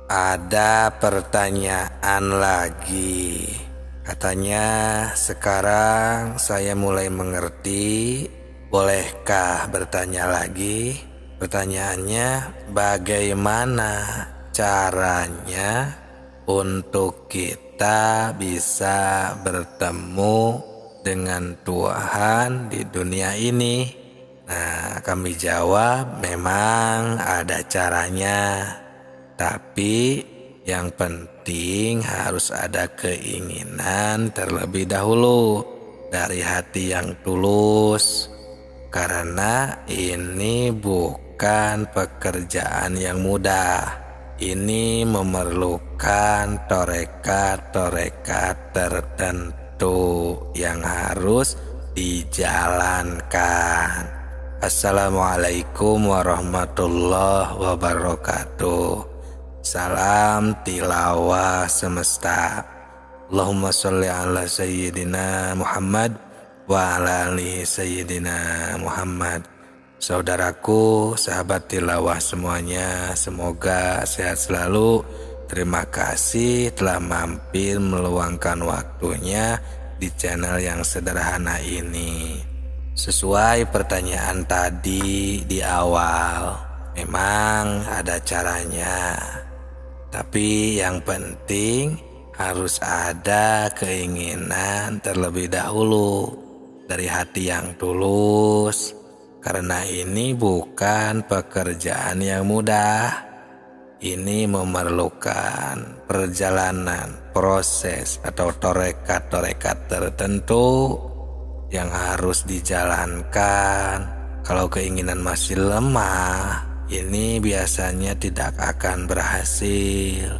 Ada pertanyaan lagi. Katanya sekarang saya mulai mengerti. Bolehkah bertanya lagi? Pertanyaannya, bagaimana caranya untuk kita bisa bertemu dengan Tuhan di dunia ini? Nah, kami jawab memang ada caranya. Tapi yang penting harus ada keinginan terlebih dahulu dari hati yang tulus. Karena ini bukan pekerjaan yang mudah. Ini memerlukan torekat-torekat tertentu yang harus dijalankan. Assalamualaikum warahmatullahi wabarakatuh. Salam tilawah semesta. Allahumma sholli ala sayyidina Muhammad wa ala ali sayyidina Muhammad. Saudaraku, sahabat tilawah semuanya, semoga sehat selalu. Terima kasih telah mampir meluangkan waktunya di channel yang sederhana ini. Sesuai pertanyaan tadi di awal, memang ada caranya. Tapi yang penting harus ada keinginan terlebih dahulu dari hati yang tulus. Karena ini bukan pekerjaan yang mudah. Ini memerlukan perjalanan, proses atau torekat-torekat tertentu yang harus dijalankan. Kalau keinginan masih lemah, ini biasanya tidak akan berhasil.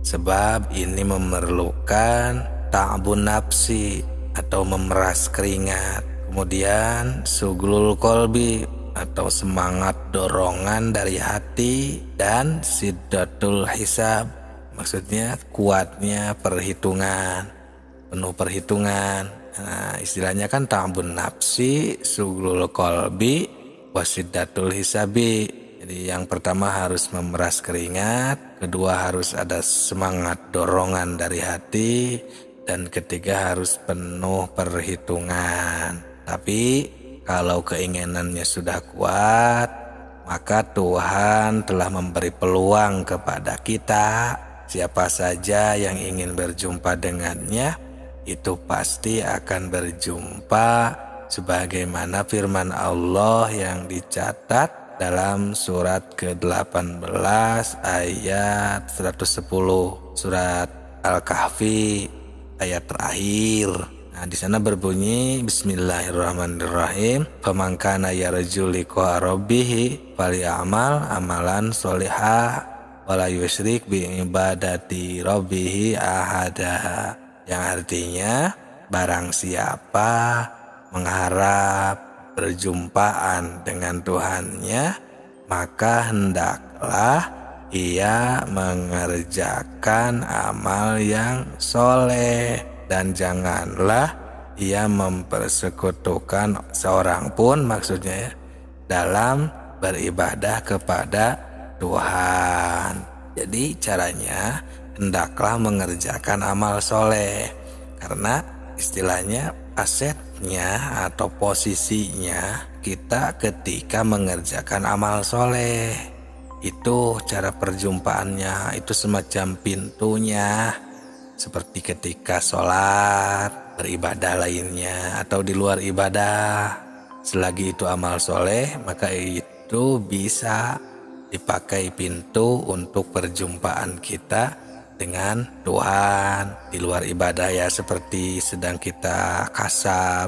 Sebab ini memerlukan ta'bun nafsi atau memeras keringat. Kemudian sughlul kolbi atau semangat dorongan dari hati. Dan siddatul hisab, maksudnya kuatnya perhitungan, penuh perhitungan. Nah, istilahnya kan ta'bun nafsi, sughlul kolbi, wasiddatul hisabi. Jadi yang pertama harus memeras keringat, kedua harus ada semangat dorongan dari hati, dan ketiga harus penuh perhitungan. Tapi kalau keinginannya sudah kuat, maka Tuhan telah memberi peluang kepada kita. Siapa saja yang ingin berjumpa dengannya, itu pasti akan berjumpa sebagaimana firman Allah yang dicatat dalam surat ke-18 ayat 110, surat Al-Kahfi ayat terakhir. Nah, di sana berbunyi Bismillahirrahmanirrahim. Faman kana yarju liqa rabbih falyamal amalan sholihah wala yusyrik bi ibadati rabbih ahada. Yang artinya, barang siapa mengharap berjumpaan dengan Tuhannya, maka hendaklah ia mengerjakan amal yang soleh, dan janganlah ia mempersekutukan seorang pun, maksudnya ya, dalam beribadah kepada Tuhan. Jadi caranya hendaklah mengerjakan amal soleh, karena istilahnya asetnya atau posisinya kita ketika mengerjakan amal soleh. Itu cara perjumpaannya, itu semacam pintunya. Seperti ketika sholat, beribadah lainnya, atau di luar ibadah. Selagi itu amal soleh, maka itu bisa dipakai pintu untuk perjumpaan kita dengan Tuhan. Di luar ibadah ya, seperti sedang kita kasab,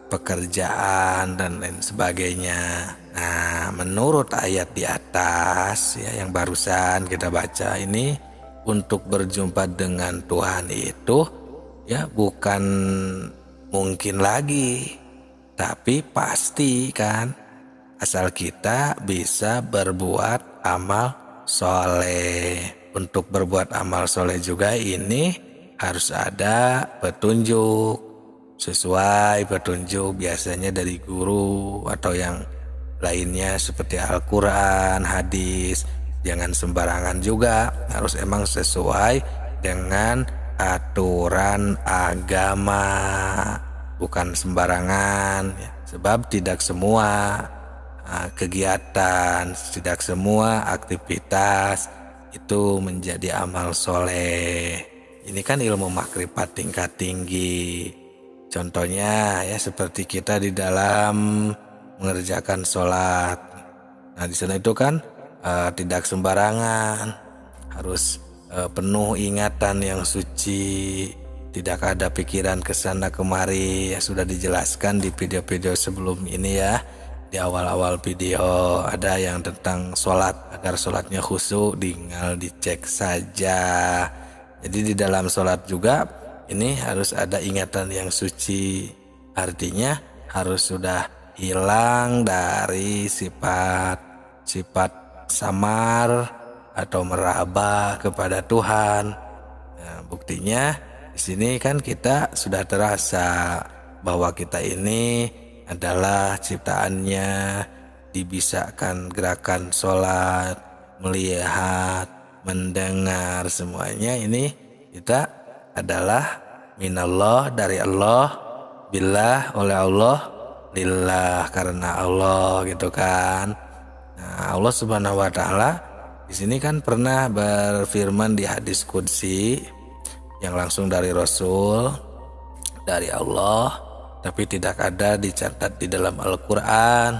pekerjaan, dan lain sebagainya. Nah, menurut ayat di atas ya, yang barusan kita baca ini, untuk berjumpa dengan Tuhan itu ya bukan mungkin lagi, tapi pasti kan, asal kita bisa berbuat amal soleh. Untuk berbuat amal soleh juga ini harus ada petunjuk. Sesuai petunjuk biasanya dari guru atau yang lainnya seperti Al-Quran, hadis. jangan sembarangan juga, harus emang sesuai dengan aturan agama, bukan sembarangan ya. Sebab tidak semua kegiatan, tidak semua aktivitas itu menjadi amal soleh. Ini kan ilmu makrifat tingkat tinggi. Contohnya ya seperti kita di dalam mengerjakan sholat. Nah di sana itu kan tidak sembarangan, harus penuh ingatan yang suci, tidak ada pikiran kesana kemari. Ya sudah dijelaskan di video-video sebelum ini ya. Di awal-awal video ada yang tentang sholat, agar sholatnya khusyuk tinggal dicek saja. Jadi di dalam sholat juga ini harus ada ingatan yang suci, artinya harus sudah hilang dari sifat samar atau meraba kepada Tuhan. Nah, buktinya di sini kan kita sudah terasa bahwa kita ini adalah ciptaannya, dibisakan gerakan sholat, melihat, mendengar, semuanya ini kita adalah minallah, dari Allah, billah, oleh Allah, lillah, karena Allah, gitu kan. Nah, Allah Subhanahu wa taala di sini kan pernah berfirman di hadis qudsi yang langsung dari Rasul, dari Allah, tapi tidak ada dicatat di dalam Al-Qur'an.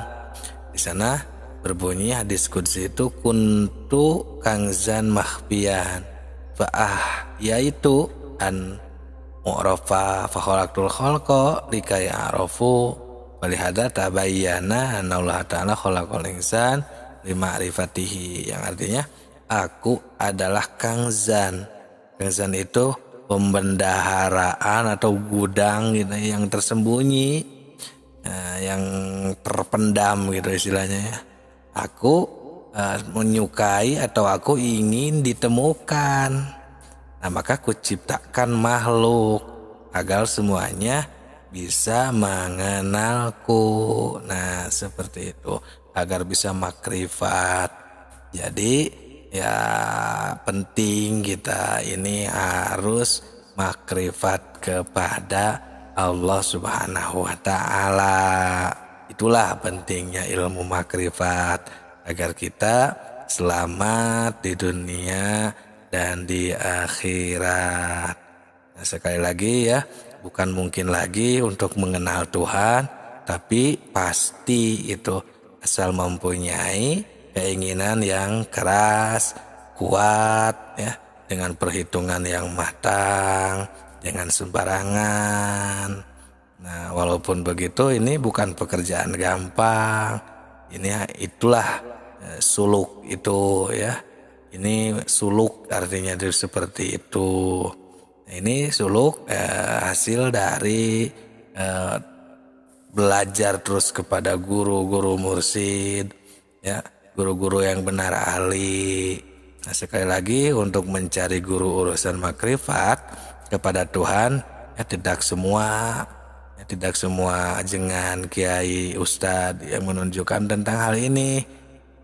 Di sana berbunyi hadis qudsi itu, kuntu kangzan mahfiyan yaitu an mu'rafa fa khalaqtul khalqa likay arafu walihada tabayyana anna Allah ta'ala khalaqal insan lima'rifatihi, yang artinya aku adalah kangzan. Kangzan itu pembendaharaan atau gudang gitu yang tersembunyi, yang terpendam gitu istilahnya ya. Aku menyukai atau aku ingin ditemukan. Nah maka kuciptakan makhluk agar semuanya bisa mengenalku. Nah seperti itu, agar bisa makrifat. Jadi ya penting kita ini harus makrifat kepada Allah Subhanahu wa ta'ala. Itulah pentingnya ilmu makrifat, agar kita selamat di dunia dan di akhirat. Nah, sekali lagi ya, bukan mungkin lagi untuk mengenal Tuhan, tapi pasti itu asal mempunyai keinginan yang keras, kuat ya, dengan perhitungan yang matang, jangan sembarangan. Nah, walaupun begitu ini bukan pekerjaan gampang. Itulah suluk itu ya. Ini suluk artinya seperti itu. Nah, ini suluk hasil dari belajar terus kepada guru-guru mursyid ya, guru-guru yang benar ahli. Nah, sekali lagi untuk mencari guru urusan makrifat kepada Tuhan ya, tidak semua ajengan kiai ustadz yang menunjukkan tentang hal ini.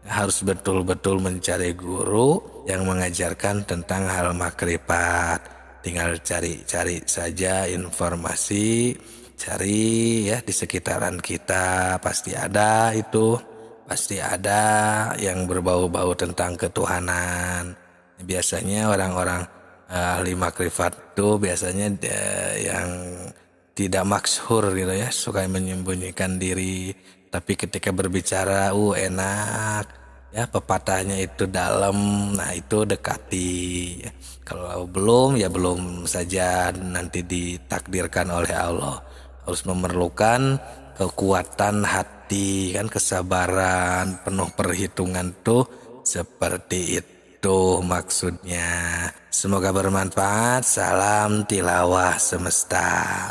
Harus betul-betul mencari guru yang mengajarkan tentang hal makrifat. Tinggal cari-cari saja informasi, cari ya di sekitaran kita, pasti ada itu. Pasti ada yang berbau-bau tentang ketuhanan. Biasanya orang-orang ahli makrifat itu biasanya yang tidak maksur gitu ya, suka menyembunyikan diri. Tapi ketika berbicara enak ya, pepatahnya itu dalam. Nah itu dekati. Kalau belum ya belum saja, nanti ditakdirkan oleh Allah. Harus memerlukan kekuatan hati kan, kesabaran, penuh perhitungan tuh, seperti itu maksudnya. Semoga bermanfaat. Salam tilawah semesta.